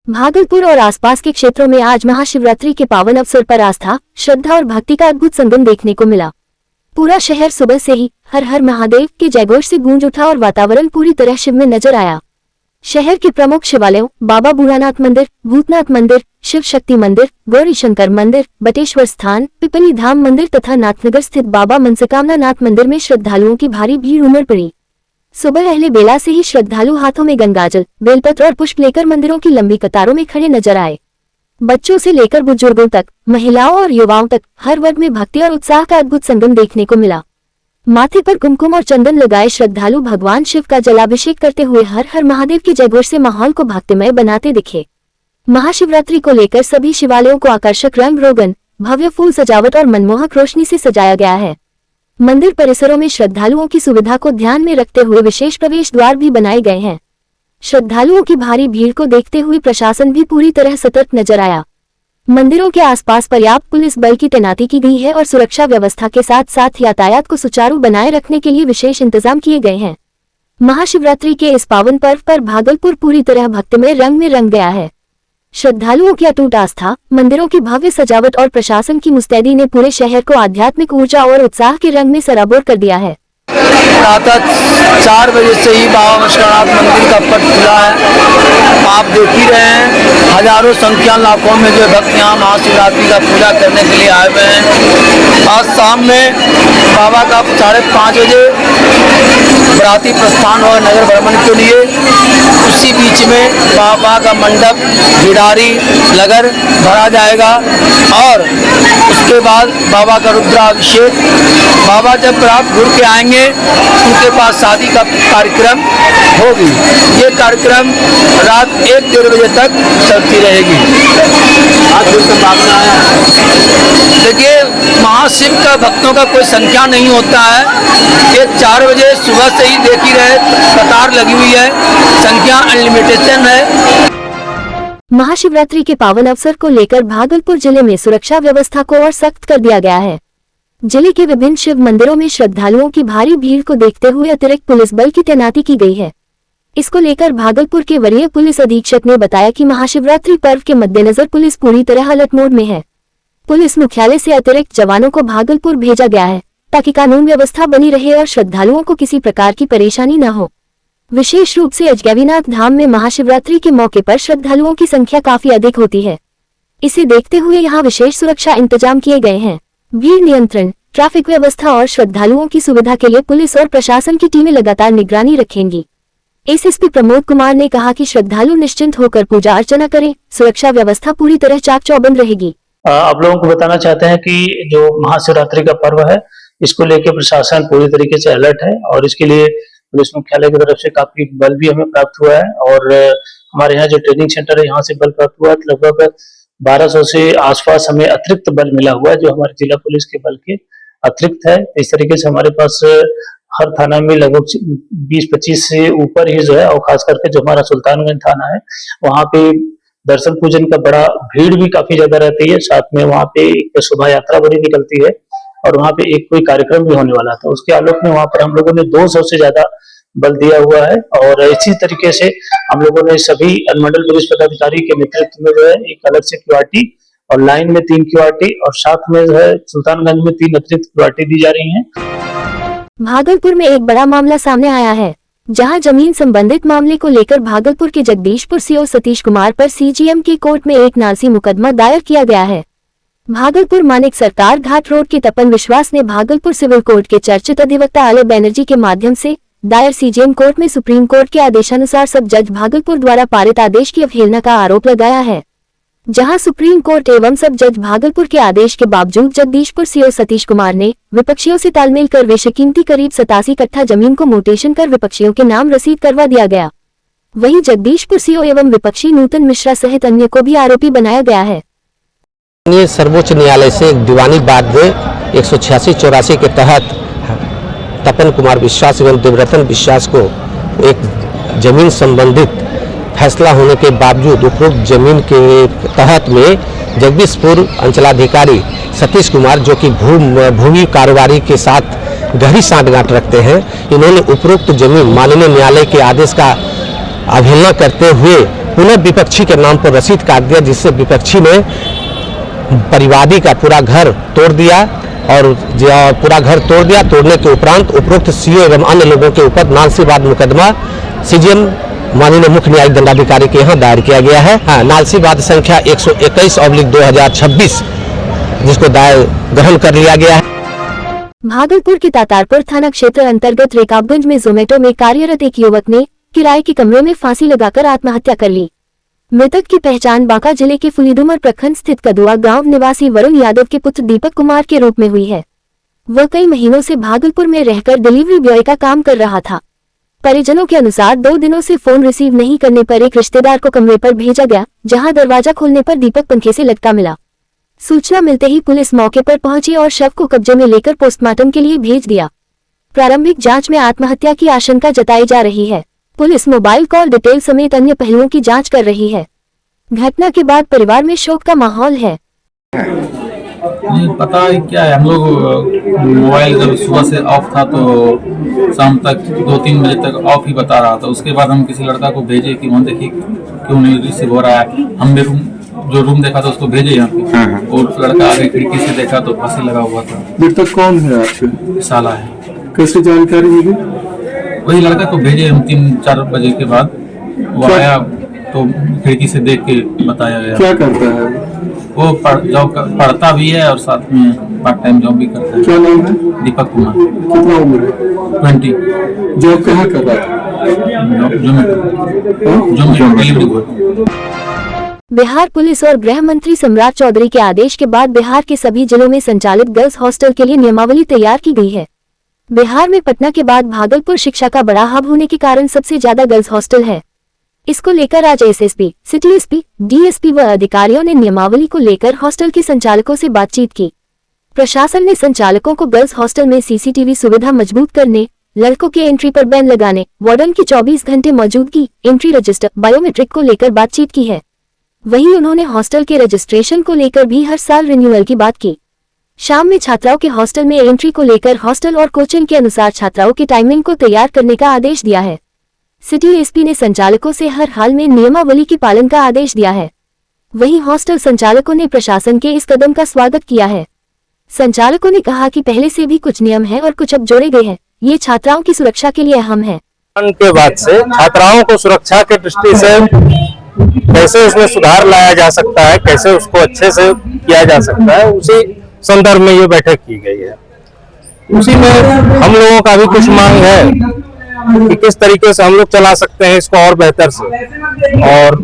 भागलपुर और आसपास के क्षेत्रों में आज महाशिवरात्रि के पावन अवसर पर आस्था, श्रद्धा और भक्ति का अद्भुत संगम देखने को मिला। पूरा शहर सुबह से ही हर हर महादेव के जयघोष से गूंज उठा और वातावरण पूरी तरह शिव में नजर आया। शहर के प्रमुख शिवालयों बाबा बूढ़ानाथ मंदिर, भूतनाथ मंदिर, शिव शक्ति मंदिर, गौरी शंकर मंदिर, बटेश्वर स्थान, पिपली धाम मंदिर तथा नाथनगर स्थित बाबा मनसकामना नाथ मंदिर में श्रद्धालुओं की भारी भीड़ उमड़ पड़ी। सुबह पहले बेला से ही श्रद्धालु हाथों में गंगाजल, बेलपत्र और पुष्प लेकर मंदिरों की लंबी कतारों में खड़े नजर आए। बच्चों से लेकर बुजुर्गों तक, महिलाओं और युवाओं तक हर वर्ग में भक्ति और उत्साह का अद्भुत संगम देखने को मिला। माथे पर कुमकुम और चंदन लगाए श्रद्धालु भगवान शिव का जलाभिषेक करते हुए हर हर महादेव के जयघोष से माहौल को भक्तिमय बनाते दिखे। महाशिवरात्रि को लेकर सभी शिवालयों को आकर्षक रंग रोगन, भव्य फूल सजावट और मनमोहक रोशनी से सजाया गया है। मंदिर परिसरों में श्रद्धालुओं की सुविधा को ध्यान में रखते हुए विशेष प्रवेश द्वार भी बनाए गए हैं। श्रद्धालुओं की भारी भीड़ को देखते हुए प्रशासन भी पूरी तरह सतर्क नजर आया। मंदिरों के आसपास पर्याप्त पुलिस बल की तैनाती की गई है और सुरक्षा व्यवस्था के साथ साथ यातायात को सुचारू बनाए रखने के लिए विशेष इंतजाम किए गए हैं। महाशिवरात्रि के इस पावन पर्व पर भागलपुर पूरी तरह भक्तिमय रंग में रंग गया है। श्रद्धालुओं की अटूट आस्था, मंदिरों की भव्य सजावट और प्रशासन की मुस्तैदी ने पूरे शहर को आध्यात्मिक ऊर्जा और उत्साह के रंग में सराबोर कर दिया है। प्रातः 4 बजे से ही बाबा मनसकामना मंदिर का पट खुला है। आप देख ही रहे हैं, हजारों संख्या लाखों में जो भक्त यहाँ महाशिवरात्रि का पूजा करने के लिए आए हुए हैं। आज शाम में बाबा का 5:30 बजे बराती प्रस्थान हुआ नगर भ्रमण के लिए। उसी बीच में बाबा का मंडप, भिड़ारी, लगर भरा जाएगा और उसके बाद बाबा का रुद्राभिषेक। बाबा जब रात घूर के आएंगे उनके पास शादी का कार्यक्रम होगी। ये कार्यक्रम रात 1-1:30 बजे तक चलती रहेगी। आज जो संभावना है, देखिए महाशिव का भक्तों का कोई संख्या नहीं होता है। ये 4 बजे सुबह से ही देख ही रहे, कतार लगी हुई है, संख्या अनलिमिटेड है। महाशिवरात्रि के पावन अवसर को लेकर भागलपुर जिले में सुरक्षा व्यवस्था को और सख्त कर दिया गया है। जिले के विभिन्न शिव मंदिरों में श्रद्धालुओं की भारी भीड़ को देखते हुए अतिरिक्त पुलिस बल की तैनाती की गई है। इसको लेकर भागलपुर के वरीय पुलिस अधीक्षक ने बताया कि महाशिवरात्रि पर्व के मद्देनजर पुलिस पूरी तरह अलर्ट मोड में है। पुलिस मुख्यालय से अतिरिक्त जवानों को भागलपुर भेजा गया है ताकि कानून व्यवस्था बनी रहे और श्रद्धालुओं को किसी प्रकार की परेशानी न हो। विशेष रूप से अजगैबीनाथ धाम में महाशिवरात्रि के मौके पर श्रद्धालुओं की संख्या काफी अधिक होती है। इसे देखते हुए यहाँ विशेष सुरक्षा इंतजाम किए गए हैं। भीड़ नियंत्रण, ट्रैफिक व्यवस्था और श्रद्धालुओं की सुविधा के लिए पुलिस और प्रशासन की टीमें लगातार निगरानी रखेंगी। एसएसपी प्रमोद कुमार ने कहा कि श्रद्धालु निश्चिंत होकर पूजा अर्चना करें, सुरक्षा व्यवस्था पूरी तरह चाक चौबंद रहेगी। आप लोगों को बताना चाहते हैं कि जो महाशिवरात्रि का पर्व है, इसको लेकर प्रशासन पूरी तरीके से अलर्ट है और इसके लिए पुलिस मुख्यालय की तरफ से काफी बल भी हमें प्राप्त हुआ है और हमारे यहाँ जो ट्रेनिंग सेंटर है, यहाँ से बल प्राप्त हुआ है। लगभग 1200 से आसपास हमें अतिरिक्त बल मिला हुआ है, जो हमारे जिला पुलिस के बल के अतिरिक्त है। इस तरीके से हमारे पास हर थाना में लगभग 20-25 से ऊपर ही जो है, और खास करके जो हमारा सुल्तानगंज थाना है, वहाँ पे दर्शन पूजन का बड़ा भीड़ भी काफी ज्यादा रहती है। साथ में वहाँ पे एक शोभा यात्रा बड़ी निकलती है और वहाँ पे एक कोई कार्यक्रम भी होने वाला था। उसके आलोक में वहाँ पर हम लोगों ने 200 से ज्यादा बल दिया हुआ है और इसी तरीके से हम लोगों ने सभी अनुमंडल पुलिस पदाधिकारी के नेतृत्व में जो है एक अलग से क्यूआरटी और लाइन में 3 क्यूआरटी और साथ में जो है सुल्तानगंज में 3 अतिरिक्त क्यूआरटी दी जा रही है। भागलपुर में एक बड़ा मामला सामने आया है, जहां जमीन संबंधित मामले को लेकर भागलपुर के जगदीशपुर सीओ सतीश कुमार पर सीजीएम की कोर्ट में एक नासी मुकदमा दायर किया गया है। भागलपुर मानिक सरकार घाट रोड के तपन विश्वास ने भागलपुर सिविल कोर्ट के चर्चित अधिवक्ता आले बैनर्जी के माध्यम से दायर सीजीएम कोर्ट में सुप्रीम कोर्ट के आदेशानुसार सब जज भागलपुर द्वारा पारित आदेश की अवहेलना का आरोप लगाया है। जहां सुप्रीम कोर्ट एवं सब जज भागलपुर के आदेश के बावजूद जगदीशपुर सीओ सतीश कुमार ने विपक्षियों से तालमेल कर बेशकीमती करीब 87 कट्ठा जमीन को मोटेशन कर विपक्षियों के नाम रसीद करवा दिया गया। वहीं जगदीशपुर सीओ एवं विपक्षी नूतन मिश्रा सहित अन्य को भी आरोपी बनाया गया है। सर्वोच्च न्यायालय से एक दीवानी वाद 186-84 के तहत तपन कुमार विश्वास एवं देवरतन विश्वास को एक जमीन संबंधित फैसला होने के बावजूद उपरोक्त जमीन के तहत में जगदीशपुर अंचलाधिकारी सतीश कुमार, जो कि भूमि कारोबारी के साथ गहरी सांठगांठ रखते हैं, इन्होंने उपरोक्त जमीन माननीय न्यायालय के आदेश का अवहेलना करते हुए पुनः विपक्षी के नाम पर रसीद काट दिया, जिससे विपक्षी ने परिवादी का पूरा घर तोड़ दिया और पूरा घर तोड़ दिया। तोड़ने के उपरांत उपरोक्त सीओ एवं अन्य लोगों के ऊपर नालसीवाद मुकदमा सीजीएम माननीय मुख्य न्यायिक दंडाधिकारी के यहाँ दायर किया गया है। हाँ, नालसीवाद संख्या 121/2026 जिसको दायर ग्रहण कर लिया गया है। भागलपुर के तातारपुर थाना क्षेत्र अंतर्गत रेकाबगंज में जोमेटो में कार्यरत एक युवक ने किराए के कमरे में फांसी लगाकर आत्महत्या कर ली। मृतक की पहचान बांका जिले के फुलीडुमर प्रखंड स्थित कदुआ गांव निवासी वरुण यादव के पुत्र दीपक कुमार के रूप में हुई है। वह कई महीनों से भागलपुर में रहकर डिलीवरी बॉय का काम कर रहा था। परिजनों के अनुसार 2 दिनों से फोन रिसीव नहीं करने पर एक रिश्तेदार को कमरे पर भेजा गया, जहां दरवाजा खोलने पर दीपक पंखे से लटका मिला। सूचना मिलते ही पुलिस मौके पर पहुंची और शव को कब्जे में लेकर पोस्टमार्टम के लिए भेज दिया। प्रारंभिक जांच में आत्महत्या की आशंका जताई जा रही है। पुलिस मोबाइल कॉल डिटेल समेत अन्य पहलुओं की जांच कर रही है। घटना के बाद परिवार में शोक का माहौल है। नहीं पता है क्या है, हम लोग मोबाइल जब सुबह से ऑफ था तो शाम तक 2-3 बजे तक ऑफ ही बता रहा था। उसके बाद हम किसी लड़का को भेजे कि वहाँ देखिए क्यों नहीं रिसीव हो रहा है। हमने रूम देखा था उसको भेजे यहाँ पे, और लड़का आगे खिड़की से देखा तो फांसी लगा हुआ था। मृतक कौन है आपके? साला है। कैसे जानकारी मिली? वही लड़का को भेजे हम 3-4 बजे के बाद, वो आया तो खिड़की से देख के बताया गया। क्या करता है वो? जॉब पढ़ता भी है और साथ में पार्ट टाइम जॉब भी करता है। क्या नाम है? दीपक कुमार। कितना उम्र है? 20। जॉब कहाँ कर रहा था? Zomato delivery boy. Bihar police और गृह मंत्री सम्राट चौधरी के आदेश के बाद बिहार के सभी जिलों में संचालित गर्ल्स हॉस्टल के लिए नियमावली तैयार की गई है। बिहार में पटना के बाद भागलपुर शिक्षा का बड़ा हब होने के कारण सबसे ज्यादा गर्ल्स हॉस्टल है। इसको लेकर आज एसएसपी, सिटी एसपी, डीएसपी व अधिकारियों ने नियमावली को लेकर हॉस्टल के संचालकों से बातचीत की। प्रशासन ने संचालकों को गर्ल्स हॉस्टल में सीसीटीवी सुविधा मजबूत करने, लड़कों के एंट्री पर बैन लगाने, वार्डन की 24 घंटे मौजूदगी, एंट्री रजिस्टर, बायोमेट्रिक को लेकर बातचीत की है। वहीं उन्होंने हॉस्टल के रजिस्ट्रेशन को लेकर भी हर साल रिन्यूअल की बात की। शाम में छात्राओं के हॉस्टल में एंट्री को लेकर हॉस्टल और कोचिंग के अनुसार छात्राओं की टाइमिंग को तैयार करने का आदेश दिया है। सिटी एसपी ने संचालकों से हर हाल में नियमावली की पालन का आदेश दिया है। वहीं हॉस्टल संचालकों ने प्रशासन के इस कदम का स्वागत किया है। संचालकों ने कहा कि पहले से भी कुछ नियम हैं और कुछ अब जोड़े गए हैं। ये छात्राओं की सुरक्षा के लिए अहम है। के बाद से छात्राओं को सुरक्षा के दृष्टि से कैसे उसमें सुधार लाया जा सकता है, कैसे उसको अच्छे से किया जा सकता है, उसी संदर्भ में ये बैठक की गई है। उसी में हम लोगों का भी कुछ मांग है कि किस तरीके से हम लोग चला सकते हैं इसको और बेहतर से, और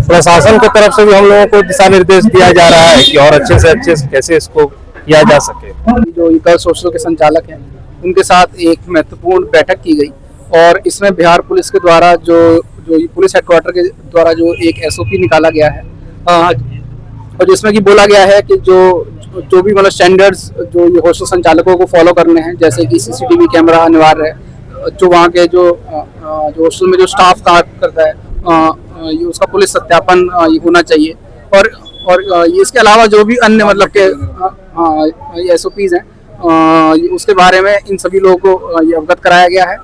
प्रशासन की तरफ से भी हम लोगों को दिशा निर्देश दिया जा रहा है कि और अच्छे से कैसे इसको किया जा सके। जो गर्ल्स हॉस्टल के संचालक हैं उनके साथ एक महत्वपूर्ण बैठक की गई और इसमें बिहार पुलिस के द्वारा जो पुलिस हेडक्वार्टर के द्वारा जो एक एसओपी निकाला गया है और जिसमें कि बोला गया है कि जो भी मतलब स्टैंडर्ड्स जो ये हॉस्टल संचालकों को फॉलो करने हैं, जैसे कि सीसीटीवी कैमरा अनिवार्य है, जो वहाँ के जो हॉस्टल में जो स्टाफ काम करता है ये उसका पुलिस सत्यापन ये होना चाहिए, और इसके अलावा जो भी अन्य मतलब के एसओपीज हैं उसके बारे में इन सभी लोगों को ये अवगत कराया गया है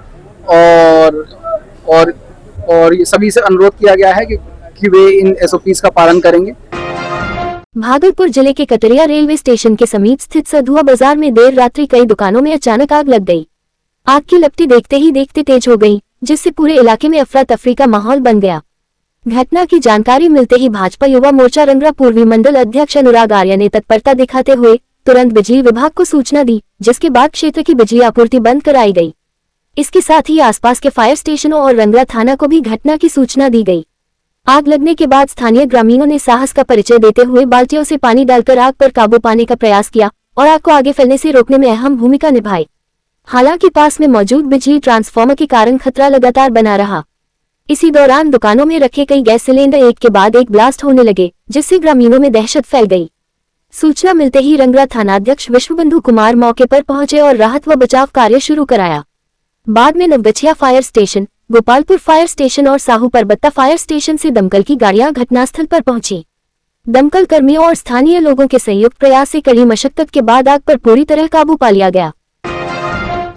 और ये सभी से अनुरोध किया गया है कि वे इन एसओपीज का पालन करेंगे। भागलपुर जिले के कतरिया रेलवे स्टेशन के समीप स्थित सधुआ बाजार में देर रात्रि कई दुकानों में अचानक आग लग गई। आग की लपटें देखते ही देखते तेज हो गई, जिससे पूरे इलाके में अफरा तफरी का माहौल बन गया। घटना की जानकारी मिलते ही भाजपा युवा मोर्चा रंगरा पूर्वी मंडल अध्यक्ष अनुराग आर्य ने तत्परता दिखाते हुए तुरंत बिजली विभाग को सूचना दी, जिसके बाद क्षेत्र की बिजली आपूर्ति बंद कराई गई। इसके साथ ही आसपास के फायर स्टेशनों और रंगरा थाना को भी घटना की सूचना दी गई। आग लगने के बाद स्थानीय ग्रामीणों ने साहस का परिचय देते हुए बाल्टियों से पानी डालकर आग पर काबू पाने का प्रयास किया और आग को आगे फैलने से रोकने में अहम भूमिका निभाई। हालांकि पास में मौजूद बिजली ट्रांसफार्मर के कारण खतरा लगातार बना रहा। इसी दौरान दुकानों में रखे कई गैस सिलेंडर एक के बाद एक ब्लास्ट होने लगे, जिससे ग्रामीणों में दहशत फैल गई। सूचना मिलते ही रंगरा थानाध्यक्ष विश्वबंधु कुमार मौके पर पहुंचे और राहत व बचाव कार्य शुरू कराया। बाद में Naugachia fire station, Gopalpur fire station और साहू परबत्ता फायर स्टेशन से दमकल की गाड़ियां घटनास्थल पर पहुंची। दमकल कर्मियों और स्थानीय लोगों के संयुक्त प्रयास से कड़ी मशक्कत के बाद आग पर पूरी तरह काबू पा लिया गया।